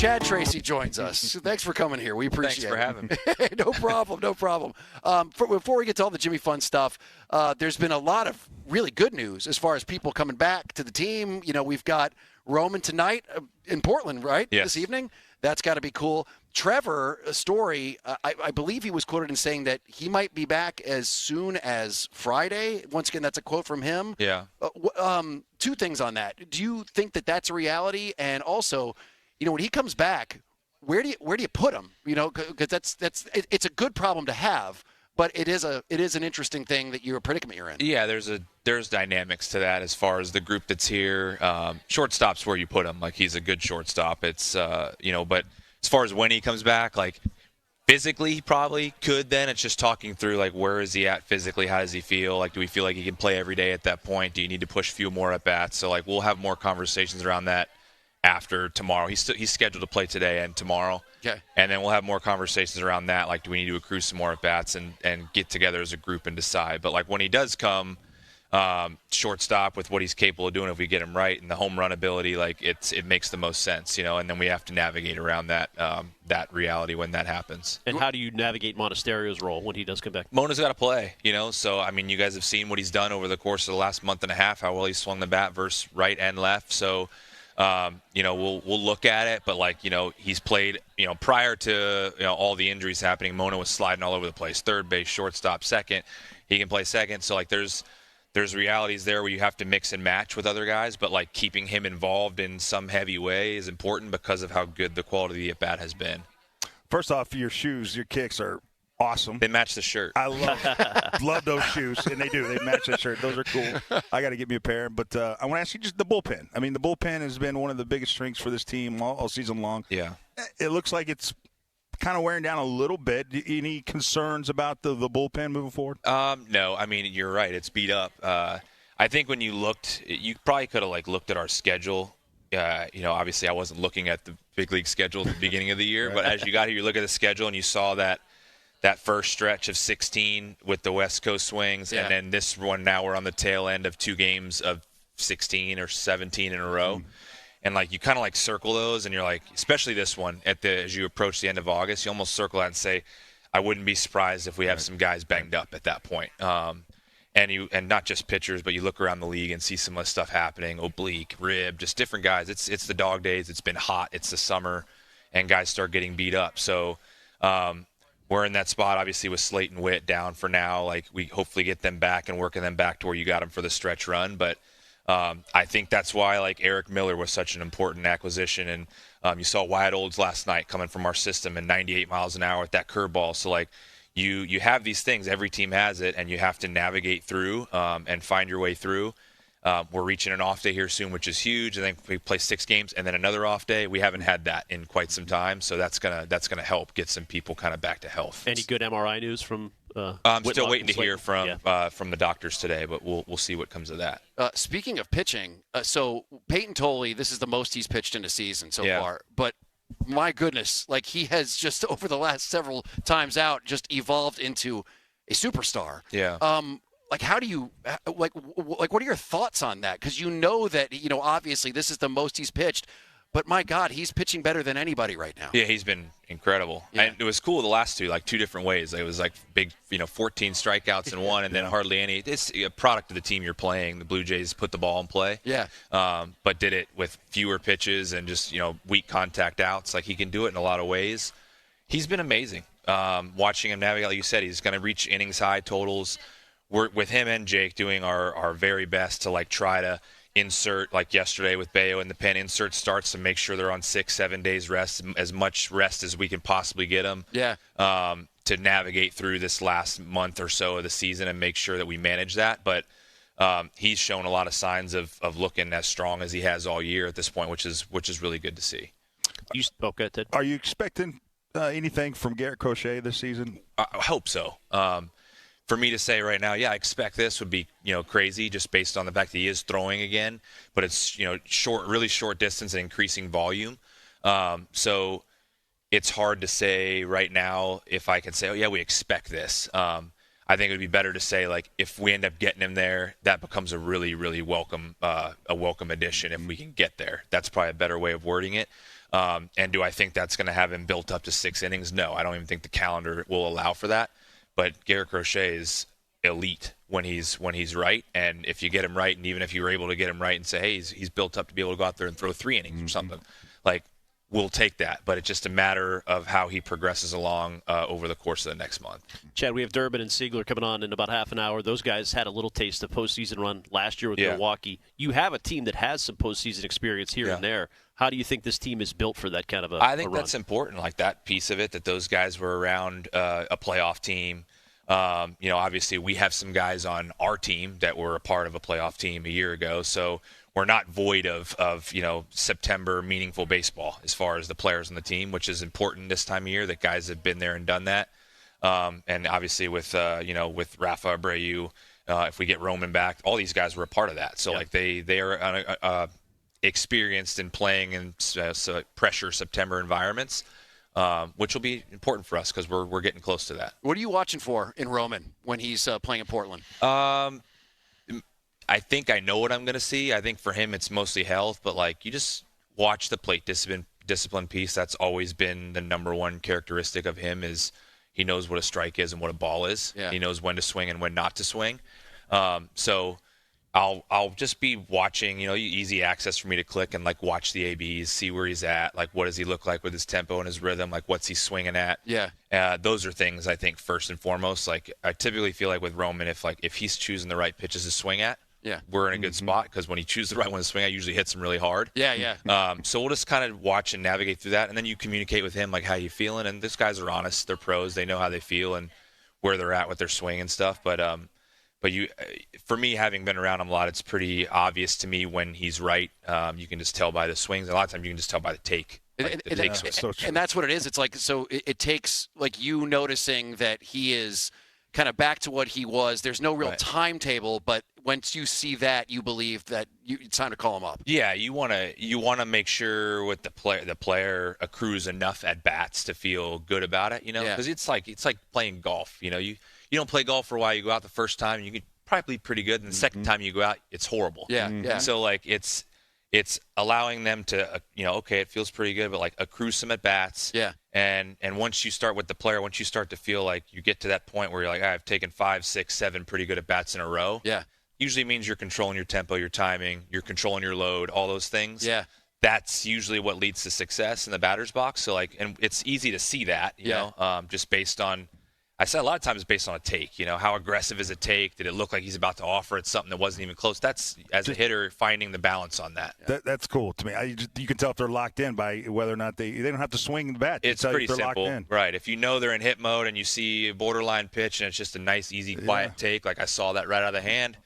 Chad Tracy joins us. Thanks for coming here. We appreciate it. Thanks for having me. No problem. Before we get to all the Jimmy Fund stuff, there's been a lot of really good news as far as people coming back to the team. You know, we've got Roman tonight in Portland, right? Yes. This evening. That's got to be cool. Trevor Story, I believe he was quoted in saying that he might be back as soon as Friday. Once again, that's a quote from him. Yeah. Two things on that. Do you think that that's a reality? And also, you know, when he comes back, where do you put him? You know, because it's a good problem to have, but it is an interesting thing that you're a predicament you're in. Yeah, there's dynamics to that as far as the group that's here. Shortstop's where you put him. Like, he's a good shortstop. It's but as far as when he comes back, like, physically he probably could then. It's just talking through, like, where is he at physically? How does he feel? Like, do we feel like he can play every day at that point? Do you need to push a few more at bats? So, like, we'll have more conversations around that after tomorrow. He's scheduled to play today and tomorrow. Okay. And then we'll have more conversations around that. Like, do we need to accrue some more at bats and get together as a group and decide? But, like, when he does come, shortstop with what he's capable of doing, if we get him right, and the home run ability, like, it makes the most sense, you know. And then we have to navigate around that reality when that happens. And how do you navigate Monasterio's role when he does come back? Mona's got to play, you know. So, I mean, you guys have seen what he's done over the course of the last month and a half, how well he swung the bat versus right and left. So, we'll look at it, but, like, you know, he's played, you know, prior to, you know, all the injuries happening, Mona was sliding all over the place, third base, shortstop, second. He can play second. So, like, there's realities there where you have to mix and match with other guys, but, like, keeping him involved in some heavy way is important because of how good the quality of the at-bat has been. First off, your shoes, your kicks are awesome. They match the shirt. I love those shoes, and they do. They match the shirt. Those are cool. I got to get me a pair. But I want to ask you just the bullpen. I mean, the bullpen has been one of the biggest strengths for this team all season long. Yeah. It looks like it's kind of wearing down a little bit. Any concerns about the bullpen moving forward? No. I mean, you're right. It's beat up. I think when you looked, you probably could have, like, looked at our schedule. Obviously I wasn't looking at the big league schedule at the beginning of the year, but as you got here, you look at the schedule and you saw that first stretch of 16 with the West Coast swings, and then this one, now we're on the tail end of 2 games of 16 or 17 in a row. And, like, you kind of, like, circle those, and you're like, especially this one, as you approach the end of August, you almost circle that and say, I wouldn't be surprised if we have some guys banged up at that point. And not just pitchers, but you look around the league and see some of the stuff happening, oblique, rib, just different guys. It's the dog days. It's been hot. It's the summer, and guys start getting beat up. So we're in that spot, obviously, with Slate and Witt down for now. Like, we hopefully get them back and working them back to where you got them for the stretch run. But I think that's why, like, Eric Miller was such an important acquisition. And you saw Wyatt Olds last night coming from our system at 98 miles an hour with that curveball. So, like, you have these things. Every team has it, and you have to navigate through and find your way through. We're reaching an off day here soon, which is huge. And then we play 6 games and then another off day. We haven't had that in quite some time, so that's gonna help get some people kind of back to health. Any good MRI news from? I'm still waiting to hear from the doctors today, but we'll see what comes of that. Speaking of pitching, so Peyton Tolley, this is the most he's pitched in a season so far, but my goodness, like, he has just over the last several times out just evolved into a superstar. Yeah. Like, how do you like what are your thoughts on that? Because you know that, you know, obviously this is the most he's pitched, but my God, he's pitching better than anybody right now. Yeah, he's been incredible. Yeah. And it was cool the last 2, like, 2 different ways. It was like big, 14 strikeouts in one, and then hardly any. It's a product of the team you're playing. The Blue Jays put the ball in play. Yeah. But did it with fewer pitches and just, weak contact outs. Like, he can do it in a lot of ways. He's been amazing. Watching him navigate, like you said, he's going to reach innings high totals. We're with him and Jake doing our very best to, like, try to insert, like yesterday with Bayo in the pen, insert starts to make sure they're on 6-7 days rest, as much rest as we can possibly get them. Yeah. To navigate through this last month or so of the season and make sure that we manage that. But he's shown a lot of signs of looking as strong as he has all year at this point, which is really good to see. You spoke at Ted. Are you expecting anything from Garrett Crochet this season? I hope so. For me to say right now, I expect this would be, crazy just based on the fact that he is throwing again, but it's, really short distance and increasing volume. So it's hard to say right now if I can say, we expect this. I think it would be better to say, like, if we end up getting him there, that becomes a really, really welcome addition if we can get there. That's probably a better way of wording it. And do I think that's going to have him built up to 6 innings? No, I don't even think the calendar will allow for that. But Garrett Crochet is elite when he's right, and if you get him right, and even if you were able to get him right and say, hey, he's built up to be able to go out there and throw 3 innings or something, like, we'll take that. But it's just a matter of how he progresses along over the course of the next month. Chad, we have Durbin and Siegler coming on in about half an hour. Those guys had a little taste of postseason run last year with Milwaukee. You have a team that has some postseason experience here and there. How do you think this team is built for that kind of a I think run? that's important, like that piece of it, that those guys were around a playoff team. Obviously we have some guys on our team that were a part of a playoff team a year ago, so we're not void of September meaningful baseball as far as the players on the team, which is important this time of year, that guys have been there and done that. And obviously with Rafa Abreu, if we get Roman back, all these guys were a part of that. So like they are experienced in playing in pressure September environments. Which will be important for us because we're getting close to that. What are you watching for in Roman when he's playing in Portland? I think I know what I'm going to see. I think for him it's mostly health, but like you just watch the plate discipline piece. That's always been the number one characteristic of him, is he knows what a strike is and what a ball is. Yeah. He knows when to swing and when not to swing. So I'll just be watching, easy access for me to click and like watch the ABs, see where he's at, like what does he look like with his tempo and his rhythm, like what's he swinging at. Yeah. Those are things I think first and foremost. Like I typically feel like with Roman, if he's choosing the right pitches to swing at, we're in a good spot, because when he chooses the right one to swing at, usually hits him really hard. Yeah. So we'll just kind of watch and navigate through that, and then you communicate with him like how you feeling. And these guys are honest; they're pros; they know how they feel and where they're at with their swing and stuff. But for me, having been around him a lot, it's pretty obvious to me when he's right. You can just tell by the swings. A lot of times, you can just tell by the take. And that's what it is. It's like, so it takes like you noticing that he is kind of back to what he was. There's no real timetable, but once you see that, you believe that it's time to call him up. Yeah, you want to make sure with the player accrues enough at bats to feel good about it. Because it's like playing golf. You don't play golf for a while. You go out the first time, and you can probably be pretty good, and the second time you go out, it's horrible. Yeah. So like it's allowing them to it feels pretty good, but like accrue some at bats. Yeah. And once you start with the player, once you start to feel like you get to that point where you're like, I've taken 5, 6, 7 pretty good at bats in a row. Yeah. Usually means you're controlling your tempo, your timing, you're controlling your load, all those things. Yeah. That's usually what leads to success in the batter's box. So like, and it's easy to see that, you know, just based on. I said a lot of times it's based on a take. How aggressive is a take? Did it look like he's about to offer it something that wasn't even close? That's, as a hitter, finding the balance on that. That's cool to me. You can tell if they're locked in by whether or not they don't have to swing the bat. It's pretty simple, right? If you know they're in hit mode and you see a borderline pitch and it's just a nice, easy, quiet take, like I saw that right out of the hand,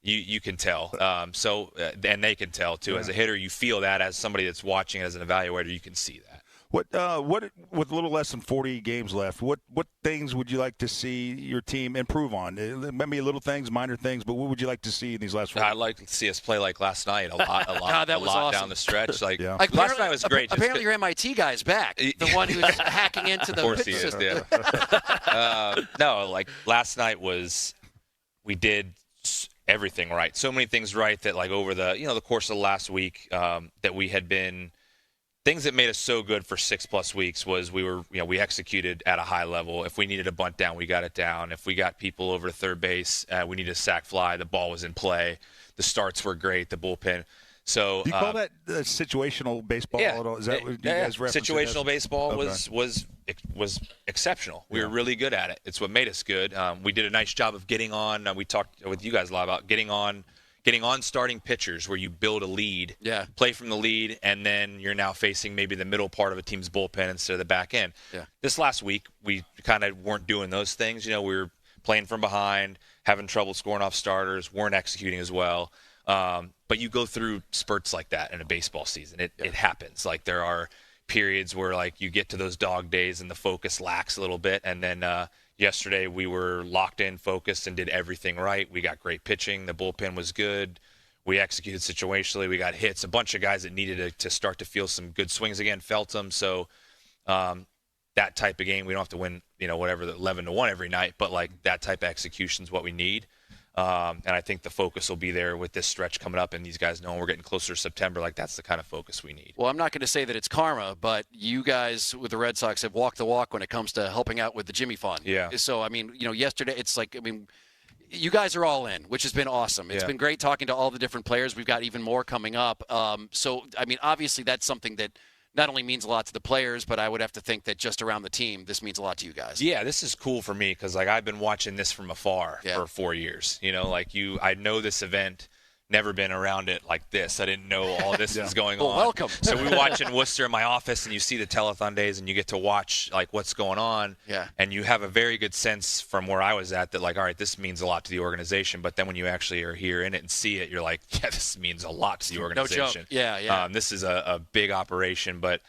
you can tell. And they can tell too. As a hitter, you feel that. As somebody that's watching it as an evaluator, you can see that. What with a little less than 40 games left, what things would you like to see your team improve on? Maybe little things, minor things, but what would you like to see in these last 40? I'd like to see us play like last night a lot, God, that was awesome. down the stretch. Like last night was great. Apparently, your MIT guy's back. The one who's hacking into the pitch system. No, like last night we did everything right. So many things right that like over the course of the last week that we had been. Things that made us so good for 6+ weeks was we executed at a high level. If we needed a bunt down, we got it down. If we got people over to third base, we needed a sac fly. The ball was in play. The starts were great. The bullpen. So do you call that situational baseball at all? Is that what you guys reference? Situational baseball was exceptional. We were really good at it. It's what made us good. We did a nice job of getting on. We talked with you guys a lot about getting on starting pitchers where you build a lead, play from the lead, and then you're now facing maybe the middle part of a team's bullpen instead of the back end. Yeah. This last week, we kind of weren't doing those things. We were playing from behind, having trouble scoring off starters, weren't executing as well. But you go through spurts like that in a baseball season. It happens. Like there are periods where like you get to those dog days and the focus lacks a little bit, and then yesterday we were locked in, focused, and did everything right. We got great pitching. The bullpen was good. We executed situationally. We got hits. A bunch of guys that needed to start to feel some good swings again felt them. So that type of game, we don't have to win, whatever, the 11-1 every night, but like that type of execution is what we need. And I think the focus will be there with this stretch coming up, and these guys knowing we're getting closer to September. Like, that's the kind of focus we need. Well, I'm not going to say that it's karma, but you guys with the Red Sox have walked the walk when it comes to helping out with the Jimmy Fund. Yeah. So, I mean, yesterday it's like, you guys are all in, which has been awesome. It's been great talking to all the different players. We've got even more coming up. So, I mean, obviously that's something that not only means a lot to the players, but I would have to think that just around the team, this means a lot to you guys. Yeah, this is cool for me because, like, I've been watching this from afar for 4 years. I know this event, never been around it like this. I didn't know all this was going on. Welcome. So we watch in Worcester in my office, and you see the telethon days, and you get to watch, like, what's going on. Yeah. And you have a very good sense from where I was at that, like, all right, this means a lot to the organization. But then when you actually are here in it and see it, you're like, yeah, this means a lot to the organization. No joke. Yeah. This is a big operation, but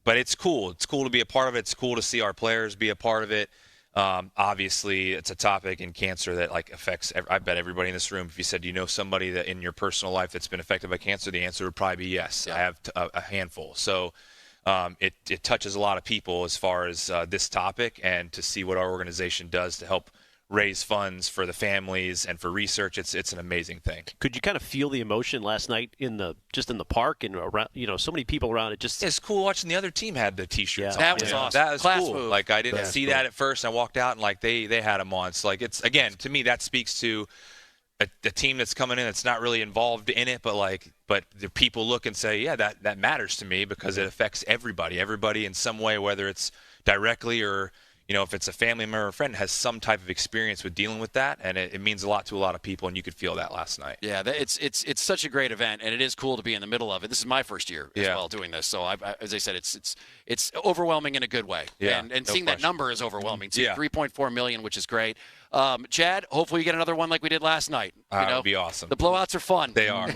it's cool. It's cool to be a part of it. It's cool to see our players be a part of it. Obviously, it's a topic in cancer that, like, affects. I bet everybody in this room. If you said, "Do you know somebody that in your personal life that's been affected by cancer?" the answer would probably be yes. Yeah. I have a handful. So it touches a lot of people as far as this topic, and to see what our organization does to help raise funds for the families and for research, it's an amazing thing. Could you kind of feel the emotion last night in the park and around, so many people around it? It's cool watching the other team had the T-shirts on. That was awesome. That was Class cool. move. Like, I didn't see that at first. I walked out and, like, they had them on. So, like, it's, again, to me, that speaks to a team that's coming in that's not really involved in it, but the people look and say, yeah, that matters to me because it affects everybody in some way, whether it's directly or, if it's a family member or a friend has some type of experience with dealing with that, and it means a lot to a lot of people, and you could feel that last night. Yeah, it's such a great event, and it is cool to be in the middle of it. This is my first year as well doing this, so as I said, it's overwhelming in a good way. Yeah, and seeing that number is overwhelming too. Yeah. 3.4 million, which is great. Chad, hopefully you get another one like we did last night. That would be awesome. The blowouts are fun. They are.